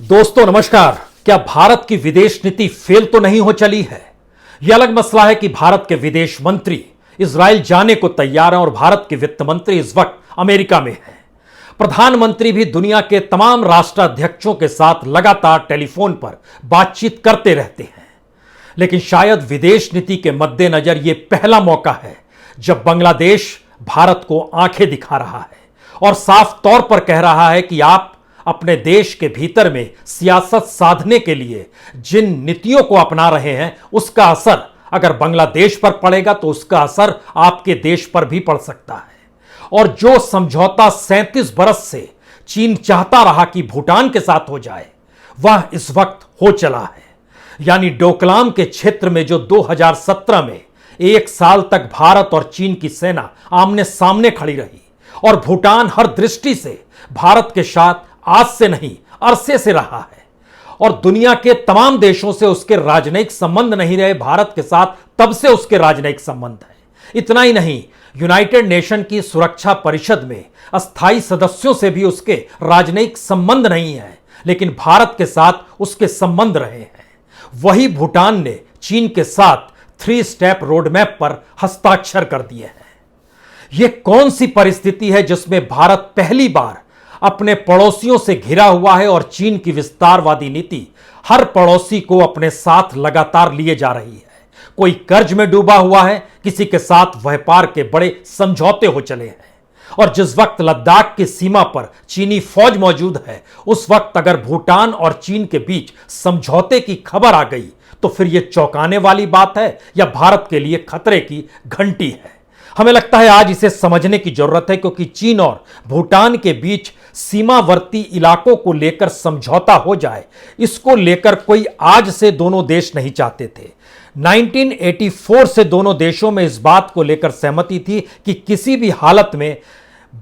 दोस्तों नमस्कार। क्या भारत की विदेश नीति फेल तो नहीं हो चली है? यह अलग मसला है कि भारत के विदेश मंत्री इजराइल जाने को तैयार हैं और भारत के वित्त मंत्री इस वक्त अमेरिका में हैं। प्रधानमंत्री भी दुनिया के तमाम राष्ट्राध्यक्षों के साथ लगातार टेलीफोन पर बातचीत करते रहते हैं। लेकिन शायद विदेश नीति के मद्देनजर यह पहला मौका है जब बांग्लादेश भारत को आंखें दिखा रहा है और साफ तौर पर कह रहा है कि आप अपने देश के भीतर में सियासत साधने के लिए जिन नीतियों को अपना रहे हैं उसका असर अगर बांग्लादेश पर पड़ेगा तो उसका असर आपके देश पर भी पड़ सकता है। और जो समझौता 37 बरस से चीन चाहता रहा कि भूटान के साथ हो जाए, वह इस वक्त हो चला है। यानी डोकलाम के क्षेत्र में जो 2017 में एक साल तक भारत और चीन की सेना आमने सामने खड़ी रही और भूटान हर दृष्टि से भारत के साथ आज से नहीं अरसे से रहा है और दुनिया के तमाम देशों से उसके राजनयिक संबंध नहीं रहे, भारत के साथ तब से उसके राजनयिक संबंध है। इतना ही नहीं, यूनाइटेड नेशन की सुरक्षा परिषद में अस्थायी सदस्यों से भी उसके राजनयिक संबंध नहीं है, लेकिन भारत के साथ उसके संबंध रहे हैं। वही भूटान ने चीन के साथ 3 स्टेप रोडमैप पर हस्ताक्षर कर दिए हैं। यह कौन सी परिस्थिति है जिसमें भारत पहली बार अपने पड़ोसियों से घिरा हुआ है और चीन की विस्तारवादी नीति हर पड़ोसी को अपने साथ लगातार लिए जा रही है। कोई कर्ज में डूबा हुआ है, किसी के साथ व्यापार के बड़े समझौते हो चले हैं। और जिस वक्त लद्दाख की सीमा पर चीनी फौज मौजूद है, उस वक्त अगर भूटान और चीन के बीच समझौते की खबर आ गई तो फिर यह चौंकाने वाली बात है या भारत के लिए खतरे की घंटी है? हमें लगता है आज इसे समझने की जरूरत है, क्योंकि चीन और भूटान के बीच सीमावर्ती इलाकों को लेकर समझौता हो जाए, इसको लेकर कोई आज से दोनों देश नहीं चाहते थे। 1984 से दोनों देशों में इस बात को लेकर सहमति थी कि किसी भी हालत में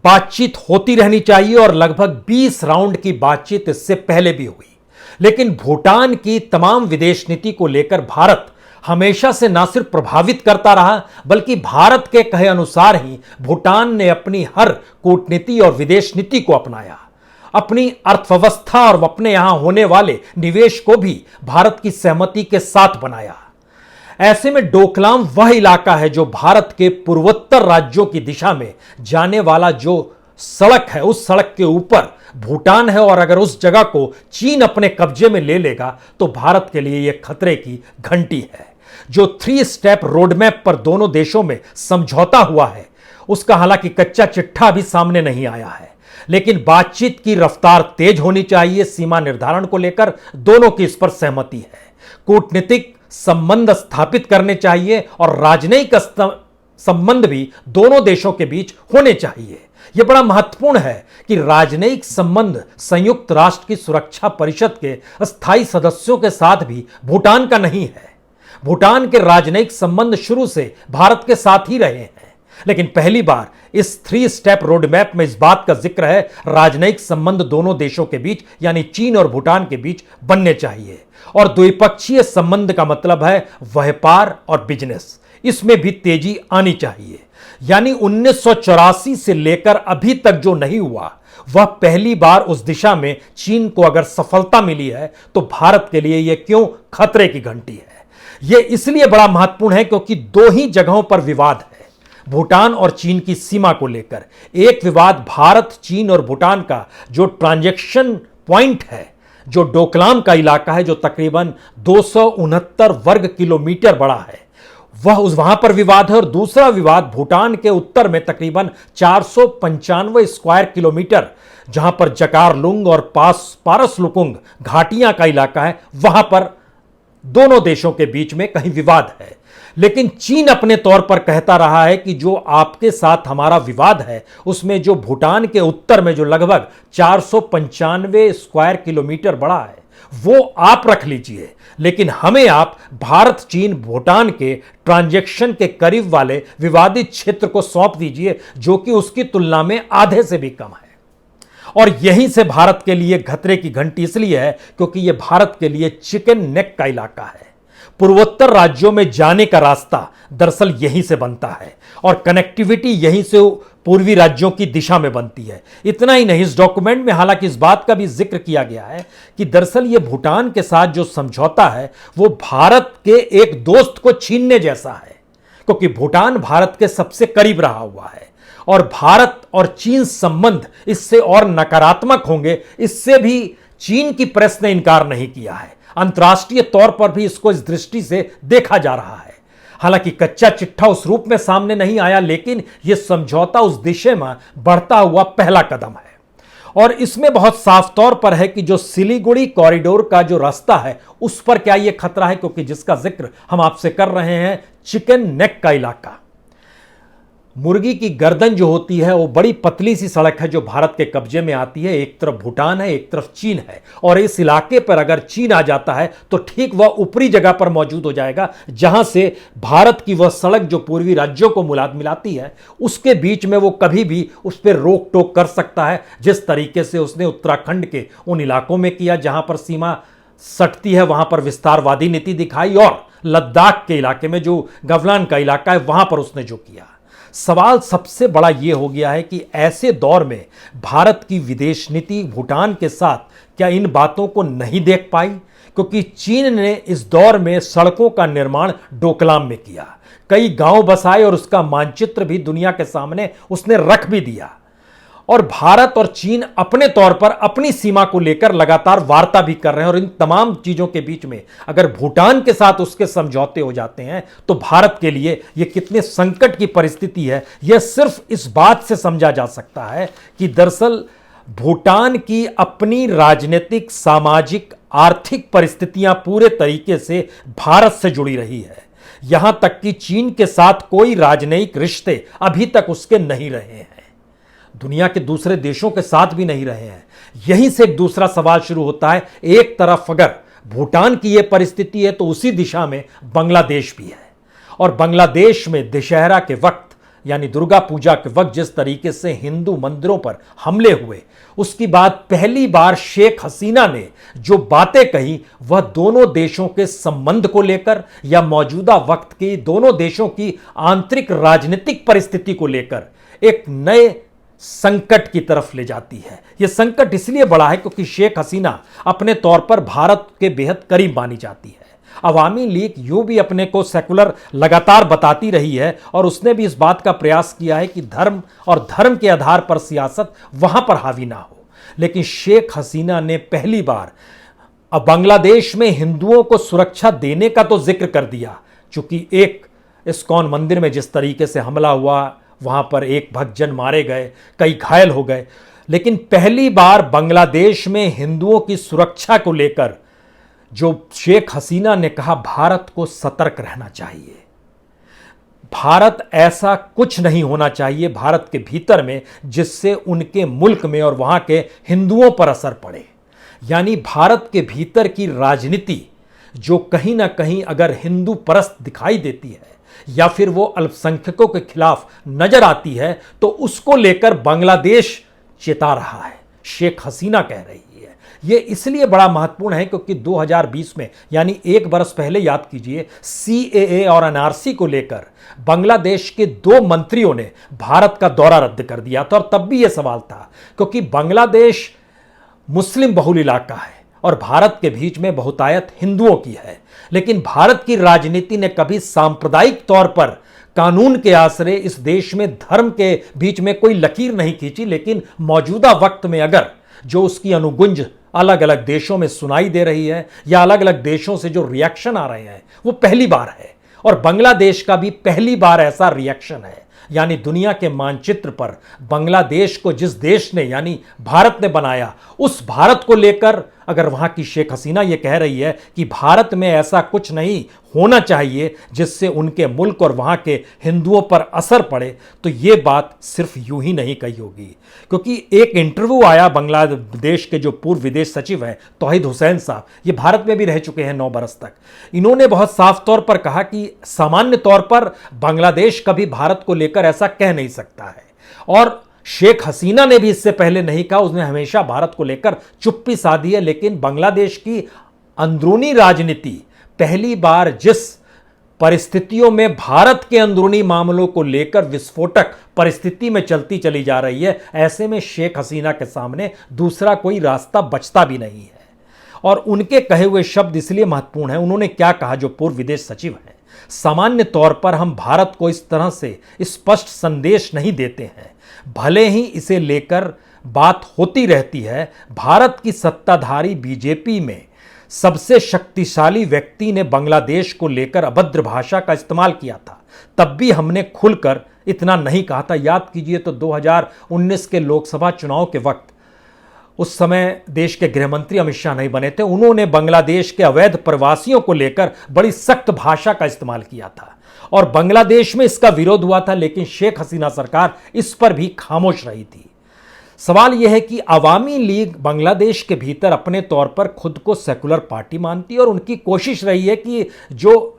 बातचीत होती रहनी चाहिए और लगभग 20 राउंड की बातचीत इससे पहले भी हुई। लेकिन भूटान की तमाम विदेश नीति को लेकर भारत हमेशा से न सिर्फ प्रभावित करता रहा, बल्कि भारत के कहे अनुसार ही भूटान ने अपनी हर कूटनीति और विदेश नीति को अपनाया। अपनी अर्थव्यवस्था और अपने यहां होने वाले निवेश को भी भारत की सहमति के साथ बनाया। ऐसे में डोकलाम वह इलाका है जो भारत के पूर्वोत्तर राज्यों की दिशा में जाने वाला जो सड़क है, उस सड़क के ऊपर भूटान है और अगर उस जगह को चीन अपने कब्जे में ले लेगा तो भारत के लिए यह खतरे की घंटी है। जो 3 स्टेप रोडमैप पर दोनों देशों में समझौता हुआ है, उसका हालांकि कच्चा चिट्ठा भी सामने नहीं आया है, लेकिन बातचीत की रफ्तार तेज होनी चाहिए। सीमा निर्धारण को लेकर दोनों की इस पर सहमति है। कूटनीतिक संबंध स्थापित करने चाहिए और राजनयिक संबंध भी दोनों देशों के बीच होने चाहिए। यह बड़ा महत्वपूर्ण है कि राजनयिक संबंध संयुक्त राष्ट्र की सुरक्षा परिषद के अस्थायी सदस्यों के साथ भी भूटान का नहीं है। भूटान के राजनयिक संबंध शुरू से भारत के साथ ही रहे हैं, लेकिन पहली बार इस 3 स्टेप रोडमैप में इस बात का जिक्र है राजनयिक संबंध दोनों देशों के बीच यानी चीन और भूटान के बीच बनने चाहिए। और द्विपक्षीय संबंध का मतलब है व्यापार और बिजनेस, इसमें भी तेजी आनी चाहिए। यानी 1984 से लेकर अभी तक जो नहीं हुआ, वह पहली बार उस दिशा में चीन को अगर सफलता मिली है तो भारत के लिए यह क्यों खतरे की घंटी है? यह इसलिए बड़ा महत्वपूर्ण है क्योंकि 2 ही जगहों पर विवाद है भूटान और चीन की सीमा को लेकर। एक विवाद भारत, चीन और भूटान का जो ट्रांजैक्शन पॉइंट है, जो डोकलाम का इलाका है, जो तकरीबन 269 वर्ग किलोमीटर बड़ा है, वहां पर विवाद है। और दूसरा विवाद भूटान के उत्तर में तकरीबन 495 स्क्वायर किलोमीटर, जहां पर जकारलुंग और पारसलुकुंग घाटियां का इलाका है, वहां पर दोनों देशों के बीच में कहीं विवाद है। लेकिन चीन अपने तौर पर कहता रहा है कि जो आपके साथ हमारा विवाद है, उसमें जो भूटान के उत्तर में जो लगभग 495 स्क्वायर किलोमीटर बड़ा है, वो आप रख लीजिए, लेकिन हमें आप भारत, चीन, भूटान के ट्रांजैक्शन के करीब वाले विवादित क्षेत्र को सौंप दीजिए, जो कि उसकी तुलना में आधे से भी कम है। और यहीं से भारत के लिए खतरे की घंटी इसलिए है क्योंकि यह भारत के लिए चिकन नेक का इलाका है। पूर्वोत्तर राज्यों में जाने का रास्ता दरअसल यहीं से बनता है और कनेक्टिविटी यहीं से पूर्वी राज्यों की दिशा में बनती है। इतना ही नहीं, इस डॉक्यूमेंट में हालांकि इस बात का भी जिक्र किया गया है कि दरअसल ये भूटान के साथ जो समझौता है वो भारत के एक दोस्त को छीनने जैसा है, क्योंकि भूटान भारत के सबसे करीब रहा हुआ है और भारत और चीन संबंध इससे और नकारात्मक होंगे, इससे भी चीन की प्रेस ने इनकार नहीं किया है। अंतर्राष्ट्रीय तौर पर भी इसको इस दृष्टि से देखा जा रहा है। हालांकि कच्चा चिट्ठा उस रूप में सामने नहीं आया, लेकिन यह समझौता उस दिशा में बढ़ता हुआ पहला कदम है। और इसमें बहुत साफ तौर पर है कि जो सिलीगुड़ी कॉरिडोर का जो रास्ता है उस पर क्या यह खतरा है, क्योंकि जिसका जिक्र हम आपसे कर रहे हैं, चिकन नेक का इलाका, मुर्गी की गर्दन जो होती है वो बड़ी पतली सी सड़क है जो भारत के कब्जे में आती है। एक तरफ भूटान है, एक तरफ चीन है, और इस इलाके पर अगर चीन आ जाता है तो ठीक वह ऊपरी जगह पर मौजूद हो जाएगा जहां से भारत की वह सड़क जो पूर्वी राज्यों को मिलाती है उसके बीच में वो कभी भी उस पर रोक टोक कर सकता है, जिस तरीके से उसने उत्तराखंड के उन इलाकों में किया जहां पर सीमा सटती है, वहां पर विस्तारवादी नीति दिखाई, और लद्दाख के इलाके में जो गलवान का इलाका है वहां पर उसने जो किया। सवाल सबसे बड़ा यह हो गया है कि ऐसे दौर में भारत की विदेश नीति भूटान के साथ क्या इन बातों को नहीं देख पाई, क्योंकि चीन ने इस दौर में सड़कों का निर्माण डोकलाम में किया, कई गांव बसाए और उसका मानचित्र भी दुनिया के सामने उसने रख भी दिया। और भारत और चीन अपने तौर पर अपनी सीमा को लेकर लगातार वार्ता भी कर रहे हैं, और इन तमाम चीजों के बीच में अगर भूटान के साथ उसके समझौते हो जाते हैं तो भारत के लिए यह कितने संकट की परिस्थिति है, यह सिर्फ इस बात से समझा जा सकता है कि दरअसल भूटान की अपनी राजनीतिक, सामाजिक, आर्थिक परिस्थितियां पूरे तरीके से भारत से जुड़ी रही है। यहां तक कि चीन के साथ कोई राजनयिक रिश्ते अभी तक उसके नहीं रहे हैं, दुनिया के दूसरे देशों के साथ भी नहीं रहे हैं। यहीं से एक दूसरा सवाल शुरू होता है। एक तरफ अगर भूटान की यह परिस्थिति है तो उसी दिशा में बांग्लादेश भी है, और बांग्लादेश में दशहरा के वक्त यानी दुर्गा पूजा के वक्त जिस तरीके से हिंदू मंदिरों पर हमले हुए, उसकी बाद पहली बार शेख हसीना ने जो बातें कही वह दोनों देशों के संबंध को लेकर या मौजूदा वक्त की दोनों देशों की आंतरिक राजनीतिक परिस्थिति को लेकर एक नए संकट की तरफ ले जाती है। यह संकट इसलिए बड़ा है क्योंकि शेख हसीना अपने तौर पर भारत के बेहद करीब मानी जाती है। अवामी लीग यूं भी अपने को सेकुलर लगातार बताती रही है, और उसने भी इस बात का प्रयास किया है कि धर्म और धर्म के आधार पर सियासत वहां पर हावी ना हो। लेकिन शेख हसीना ने पहली बार अब बांग्लादेश में हिंदुओं को सुरक्षा देने का तो जिक्र कर दिया, चूंकि एक इस्कॉन मंदिर में जिस तरीके से हमला हुआ, वहां पर एक भक्तजन मारे गए, कई घायल हो गए, लेकिन पहली बार बांग्लादेश में हिंदुओं की सुरक्षा को लेकर जो शेख हसीना ने कहा, भारत को सतर्क रहना चाहिए, भारत ऐसा कुछ नहीं होना चाहिए भारत के भीतर में जिससे उनके मुल्क में और वहां के हिंदुओं पर असर पड़े। यानी भारत के भीतर की राजनीति जो कहीं ना कहीं अगर हिंदू परस्त दिखाई देती है या फिर वो अल्पसंख्यकों के खिलाफ नजर आती है तो उसको लेकर बांग्लादेश चेता रहा है, शेख हसीना कह रही है। यह इसलिए बड़ा महत्वपूर्ण है क्योंकि 2020 में यानी एक बरस पहले याद कीजिए, सीएए और एनआरसी को लेकर बांग्लादेश के 2 मंत्रियों ने भारत का दौरा रद्द कर दिया था, और तब भी यह सवाल था क्योंकि बांग्लादेश मुस्लिम बहुल इलाका है और भारत के बीच में बहुतायत हिंदुओं की है, लेकिन भारत की राजनीति ने कभी सांप्रदायिक तौर पर कानून के आसरे इस देश में धर्म के बीच में कोई लकीर नहीं खींची। लेकिन मौजूदा वक्त में अगर जो उसकी अनुगुंज अलग अलग देशों में सुनाई दे रही है या अलग अलग देशों से जो रिएक्शन आ रहे हैं वो पहली बार है, और बांग्लादेश का भी पहली बार ऐसा रिएक्शन है। यानी दुनिया के मानचित्र पर बांग्लादेश को जिस देश ने यानी भारत ने बनाया, उस भारत को लेकर अगर वहां की शेख हसीना यह कह रही है कि भारत में ऐसा कुछ नहीं होना चाहिए जिससे उनके मुल्क और वहां के हिंदुओं पर असर पड़े, तो यह बात सिर्फ यूं ही नहीं कही होगी। क्योंकि एक इंटरव्यू आया बांग्लादेश के जो पूर्व विदेश सचिव हैं तौहीद हुसैन साहब, ये भारत में भी रह चुके हैं 9 बरस तक। इन्होंने बहुत साफ तौर पर कहा कि सामान्य तौर पर बांग्लादेश कभी भारत को लेकर ऐसा कह नहीं सकता है, और शेख हसीना ने भी इससे पहले नहीं कहा, उसने हमेशा भारत को लेकर चुप्पी साधी है। लेकिन बांग्लादेश की अंदरूनी राजनीति पहली बार जिस परिस्थितियों में भारत के अंदरूनी मामलों को लेकर विस्फोटक परिस्थिति में चलती चली जा रही है, ऐसे में शेख हसीना के सामने दूसरा कोई रास्ता बचता भी नहीं है। और उनके कहे हुए शब्द इसलिए महत्वपूर्ण हैं। उन्होंने क्या कहा, जो पूर्व विदेश सचिव हैं, सामान्य तौर पर हम भारत को इस तरह से स्पष्ट संदेश नहीं देते हैं, भले ही इसे लेकर बात होती रहती है। भारत की सत्ताधारी बीजेपी में सबसे शक्तिशाली व्यक्ति ने बांग्लादेश को लेकर अभद्र भाषा का इस्तेमाल किया था, तब भी हमने खुलकर इतना नहीं कहा था। याद कीजिए तो 2019 के लोकसभा चुनाव के वक्त उस समय देश के गृहमंत्री अमित शाह नहीं बने थे, उन्होंने बांग्लादेश के अवैध प्रवासियों को लेकर बड़ी सख्त भाषा का इस्तेमाल किया था और बांग्लादेश में इसका विरोध हुआ था, लेकिन शेख हसीना सरकार इस पर भी खामोश रही थी। सवाल यह है कि अवामी लीग बांग्लादेश के भीतर अपने तौर पर खुद को सेकुलर पार्टी मानती है और उनकी कोशिश रही है कि जो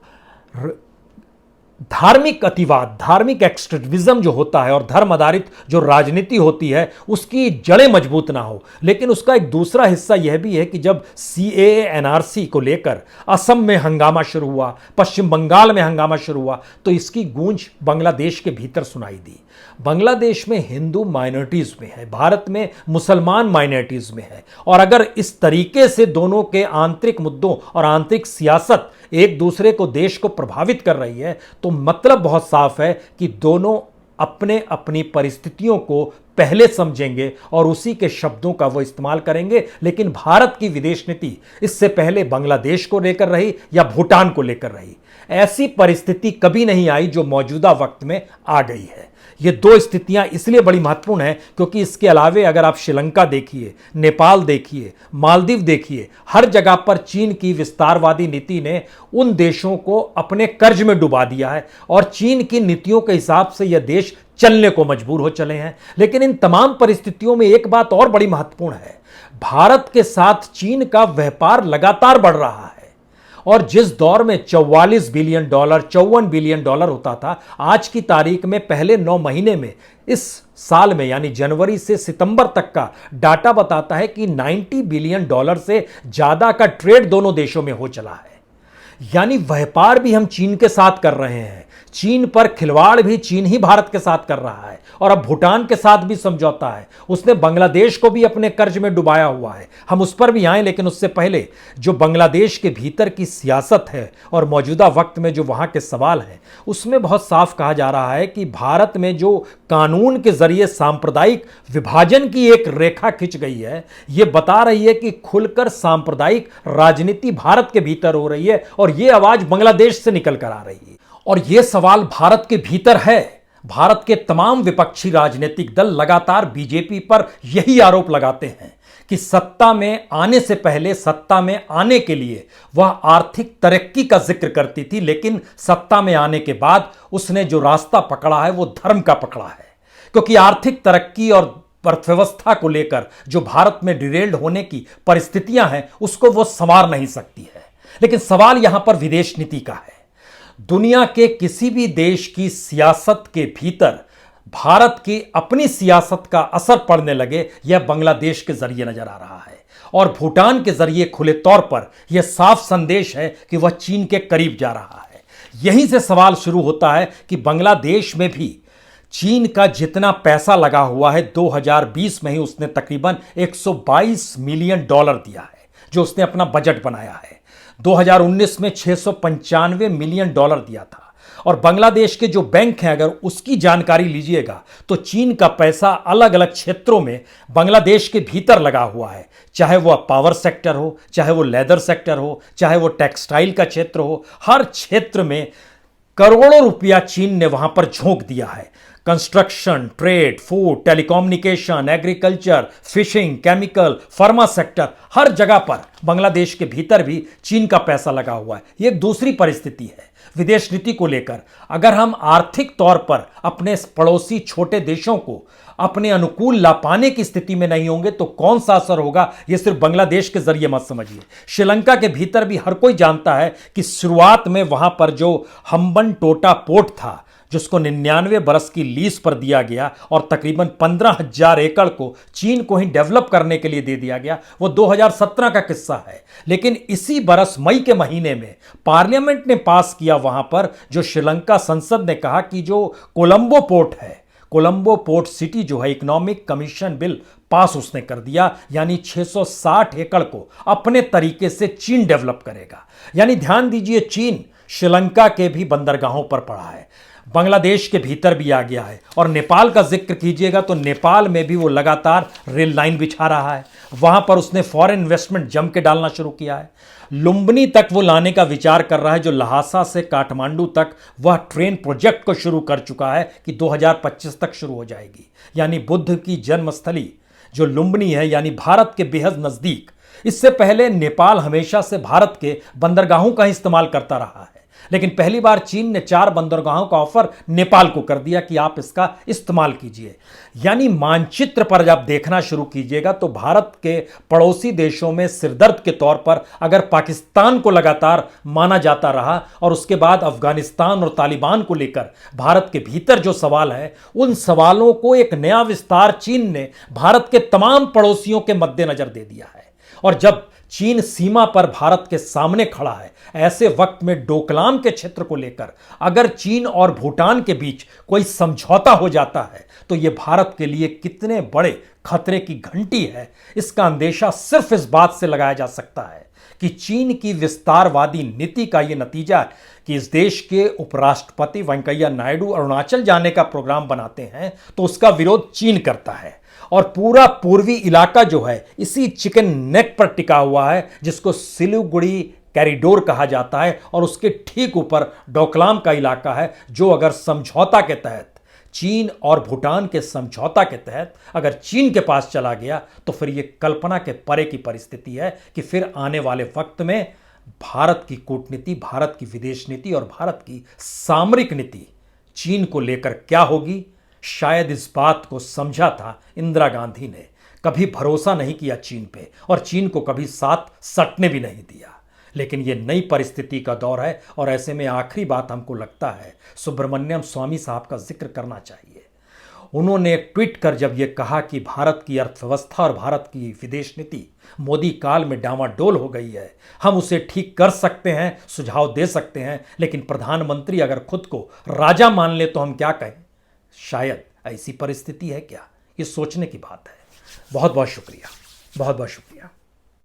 धार्मिक अतिवाद, धार्मिक एक्सट्रीमिज्म जो होता है और धर्म आधारित जो राजनीति होती है, उसकी जड़ें मजबूत ना हो। लेकिन उसका एक दूसरा हिस्सा यह भी है कि जब CAA NRC को लेकर असम में हंगामा शुरू हुआ, पश्चिम बंगाल में हंगामा शुरू हुआ, तो इसकी गूंज बांग्लादेश के भीतर सुनाई दी। बांग्लादेश में हिंदू माइनॉरिटीज में है, भारत में मुसलमान माइनॉरिटीज में है, और अगर इस तरीके से दोनों के आंतरिक मुद्दों और आंतरिक सियासत एक दूसरे को, देश को प्रभावित कर रही है, तो मतलब बहुत साफ है कि दोनों अपने अपनी परिस्थितियों को पहले समझेंगे और उसी के शब्दों का वो इस्तेमाल करेंगे। लेकिन भारत की विदेश नीति इससे पहले बांग्लादेश को लेकर रही या भूटान को लेकर रही, ऐसी परिस्थिति कभी नहीं आई जो मौजूदा वक्त में आ गई है। ये दो स्थितियां इसलिए बड़ी महत्वपूर्ण हैं क्योंकि इसके अलावे अगर आप श्रीलंका देखिए, नेपाल देखिए, मालदीव देखिए, हर जगह पर चीन की विस्तारवादी नीति ने उन देशों को अपने कर्ज में डुबा दिया है और चीन की नीतियों के हिसाब से यह देश चलने को मजबूर हो चले हैं। लेकिन इन तमाम परिस्थितियों में एक बात और बड़ी महत्वपूर्ण है, भारत के साथ चीन का व्यापार लगातार बढ़ रहा है और जिस दौर में 44 बिलियन डॉलर, 54 बिलियन डॉलर होता था, आज की तारीख में पहले 9 महीने में इस साल में यानी जनवरी से सितंबर तक का डाटा बताता है कि 90 बिलियन डॉलर से ज्यादा का ट्रेड दोनों देशों में हो चला है। यानी व्यापार भी हम चीन के साथ कर रहे हैं, चीन पर खिलवाड़ भी चीन ही भारत के साथ कर रहा है और अब भूटान के साथ भी समझौता है। उसने बांग्लादेश को भी अपने कर्ज में डुबाया हुआ है, हम उस पर भी आए। लेकिन उससे पहले जो बांग्लादेश के भीतर की सियासत है और मौजूदा वक्त में जो वहां के सवाल हैं, उसमें बहुत साफ कहा जा रहा है कि भारत में जो कानून के जरिए सांप्रदायिक विभाजन की एक रेखा खिंच गई है, यह बता रही है कि खुलकर सांप्रदायिक राजनीति भारत के भीतर हो रही है और यह आवाज बांग्लादेश से निकल कर आ रही है। और यह सवाल भारत के भीतर है। भारत के तमाम विपक्षी राजनीतिक दल लगातार बीजेपी पर यही आरोप लगाते हैं कि सत्ता में आने से पहले, सत्ता में आने के लिए वह आर्थिक तरक्की का जिक्र करती थी, लेकिन सत्ता में आने के बाद उसने जो रास्ता पकड़ा है वो धर्म का पकड़ा है। क्योंकि आर्थिक तरक्की और अर्थव्यवस्था को लेकर जो भारत में डिरेल्ड होने की परिस्थितियां हैं, उसको वो संवार नहीं सकती है। लेकिन सवाल यहां पर विदेश नीति का है। दुनिया के किसी भी देश की सियासत के भीतर भारत की अपनी सियासत का असर पड़ने लगे, यह बांग्लादेश के जरिए नजर आ रहा है और भूटान के जरिए खुले तौर पर यह साफ संदेश है कि वह चीन के करीब जा रहा है। यहीं से सवाल शुरू होता है कि बांग्लादेश में भी चीन का जितना पैसा लगा हुआ है, 2020 में ही उसने तकरीबन 122 मिलियन डॉलर दिया है जो उसने अपना बजट बनाया है। 2019 में 695 मिलियन डॉलर दिया था। और बांग्लादेश के जो बैंक हैं, अगर उसकी जानकारी लीजिएगा तो चीन का पैसा अलग अलग क्षेत्रों में बांग्लादेश के भीतर लगा हुआ है, चाहे वह पावर सेक्टर हो, चाहे वो लेदर सेक्टर हो, चाहे वो टेक्सटाइल का क्षेत्र हो, हर क्षेत्र में करोड़ों रुपया चीन ने वहां पर झोंक दिया है। Construction, trade, food, telecommunication, agriculture, fishing, chemical, pharma sector, हर जगह पर बांग्लादेश के भीतर भी चीन का पैसा लगा हुआ है। यह एक दूसरी परिस्थिति है विदेश नीति को लेकर। अगर हम आर्थिक तौर पर अपने पड़ोसी छोटे देशों को अपने अनुकूल ला पाने की स्थिति में नहीं होंगे तो कौन सा असर होगा, यह सिर्फ बांग्लादेश के जरिए मत समझिए। श्रीलंका के भीतर भी हर कोई जानता है कि शुरुआत में वहां पर जो हम्बन टोटा पोर्ट था, जिसको 99 बरस की लीज पर दिया गया और तकरीबन 15,000 एकड़ को चीन को ही डेवलप करने के लिए दे दिया गया, वो 2017 का किस्सा है। लेकिन इसी बरस मई के महीने में पार्लियामेंट ने पास किया वहां पर, जो श्रीलंका संसद ने कहा कि जो कोलंबो पोर्ट है, कोलंबो पोर्ट सिटी जो है, इकोनॉमिक कमीशन बिल पास उसने कर दिया, यानी 660 एकड़ को अपने तरीके से चीन डेवलप करेगा। यानी ध्यान दीजिए, चीन श्रीलंका के भी बंदरगाहों पर पड़ा है, बांग्लादेश के भीतर भी आ गया है, और नेपाल का जिक्र कीजिएगा तो नेपाल में भी वो लगातार रेल लाइन बिछा रहा है। वहां पर उसने फॉरेन इन्वेस्टमेंट जम के डालना शुरू किया है। लुम्बिनी तक वो लाने का विचार कर रहा है, जो लहासा से काठमांडू तक वह ट्रेन प्रोजेक्ट को शुरू कर चुका है कि 2025 तक शुरू हो जाएगी। यानी बुद्ध की जन्मस्थली जो लुम्बिनी है, यानी भारत के बेहद नजदीक। इससे पहले नेपाल हमेशा से भारत के बंदरगाहों का इस्तेमाल करता रहा है, लेकिन पहली बार चीन ने 4 बंदरगाहों का ऑफर नेपाल को कर दिया कि आप इसका इस्तेमाल कीजिए। यानी मानचित्र पर जब देखना शुरू कीजिएगा तो भारत के पड़ोसी देशों में सिरदर्द के तौर पर अगर पाकिस्तान को लगातार माना जाता रहा, और उसके बाद अफगानिस्तान और तालिबान को लेकर भारत के भीतर जो सवाल है, उन सवालों को एक नया विस्तार चीन ने भारत के तमाम पड़ोसियों के मद्देनजर दे दिया है। और जब चीन सीमा पर भारत के सामने खड़ा है, ऐसे वक्त में डोकलाम के क्षेत्र को लेकर अगर चीन और भूटान के बीच कोई समझौता हो जाता है तो यह भारत के लिए कितने बड़े खतरे की घंटी है, इसका अंदेशा सिर्फ इस बात से लगाया जा सकता है कि चीन की विस्तारवादी नीति का यह नतीजा है कि इस देश के उपराष्ट्रपति वेंकैया नायडू अरुणाचल जाने का प्रोग्राम बनाते हैं तो उसका विरोध चीन करता है, और पूरा पूर्वी इलाका जो है इसी चिकन नेक पर टिका हुआ है, जिसको सिलीगुड़ी कॉरिडोर कहा जाता है, और उसके ठीक ऊपर डोकलाम का इलाका है, जो अगर समझौता के तहत, चीन और भूटान के समझौता के तहत अगर चीन के पास चला गया तो फिर यह कल्पना के परे की परिस्थिति है कि फिर आने वाले वक्त में भारत की कूटनीति, भारत की विदेश नीति और भारत की सामरिक नीति चीन को लेकर क्या होगी। शायद इस बात को समझा था इंदिरा गांधी ने, कभी भरोसा नहीं किया चीन पे, और चीन को कभी साथ सटने भी नहीं दिया। लेकिन यह नई परिस्थिति का दौर है, और ऐसे में आखिरी बात हमको लगता है सुब्रमण्यम स्वामी साहब का जिक्र करना चाहिए। उन्होंने एक ट्वीट कर जब यह कहा कि भारत की अर्थव्यवस्था और भारत की विदेश नीति मोदी काल में डामाडोल हो गई है, हम उसे ठीक कर सकते हैं, सुझाव दे सकते हैं, लेकिन प्रधानमंत्री अगर खुद को राजा मान ले तो हम क्या कहें। शायद ऐसी परिस्थिति है क्या, ये सोचने की बात है। बहुत बहुत शुक्रिया, बहुत बहुत शुक्रिया।